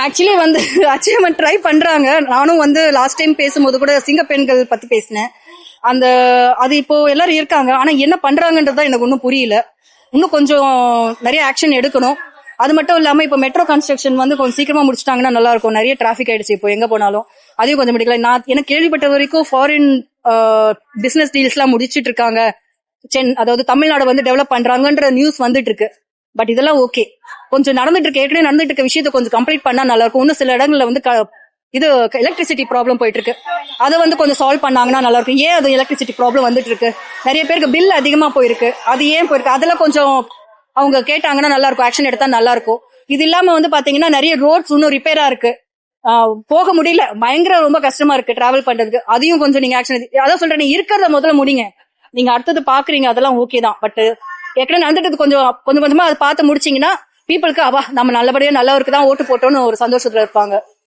Actually வந்து achievement try பண்றாங்க. நானும் வந்து லாஸ்ட் டைம் பேசும்போது கூட சிங்க பெண்கள் பத்தி பேசினேன். அந்த அது இப்போ எல்லாரும் இருக்காங்க. ஆனா என்ன பண்றாங்கன்றதா எனக்கு ஒன்றும் புரியல. இன்னும் கொஞ்சம் நிறைய ஆக்ஷன் எடுக்கணும். அது மட்டும் இல்லாம இப்போ மெட்ரோ கன்ஸ்ட்ரக்ஷன் வந்து கொஞ்சம் சீக்கிரமா முடிச்சிட்டாங்கன்னா நல்லா இருக்கும். நிறைய டிராபிக் ஆயிடுச்சு இப்போ எங்க போனாலும். அதையும் கொஞ்சம் முடிக்கல. நான் எனக்கு கேள்விப்பட்ட வரைக்கும் ஃபாரின் பிசினஸ் டீல்ஸ் எல்லாம் முடிச்சிட்டு இருக்காங்க. அதாவது தமிழ்நாடு வந்து டெவலப் பண்றாங்கன்ற நியூஸ் வந்துட்டு இருக்கு. பட் இதெல்லாம் ஓகே, கொஞ்சம் நடந்துட்டு இருக்கு. ஏற்கனவே நடந்துட்டு இருக்க விஷயத்தை கொஞ்சம் கம்ப்ளீட் பண்ணா நல்லா இருக்கும். இன்னும் சில இடங்கள்ல வந்து இது எலக்ட்ரிசிட்டி ப்ராப்ளம் போயிட்டு இருக்கு. அதை வந்து கொஞ்சம் சால்வ் பண்ணாங்கன்னா நல்லா இருக்கும். ஏன் அது எலக்ட்ரிசிட்டி ப்ராப்ளம் வந்துட்டு இருக்கு? நிறைய பேருக்கு பில் அதிகமா போயிருக்கு. அது ஏன் போயிருக்கு? அதெல்லாம் கொஞ்சம் அவங்க கேட்டாங்கன்னா நல்லா இருக்கும். ஆக்ஷன் எடுத்தா நல்லா இருக்கும். இது இல்லாம வந்து பாத்தீங்கன்னா நிறைய ரோட்ஸ் இன்னும் ரிப்பேரா இருக்கு. போக முடியல. பயங்கர ரொம்ப கஷ்டமா இருக்கு டிராவல் பண்றதுக்கு. அதையும் கொஞ்சம் நீங்க ஆக்ஷன் அதான் சொல்றேன், இருக்கிறத முதல்ல முடிங்க. நீங்க அடுத்தது பாக்குறீங்க, அதெல்லாம் ஓகே தான். பட் ஏற்கனவே நடந்துட்டு கொஞ்சம் கொஞ்சம் கொஞ்சமா அதை பார்த்து முடிச்சீங்கன்னா பீப்புளுக்கு அவா நம்ம நல்லபடியா நல்லவருக்கு தான் ஓட்டு போட்டோம்னு ஒரு சந்தோஷத்துல இருப்பாங்க.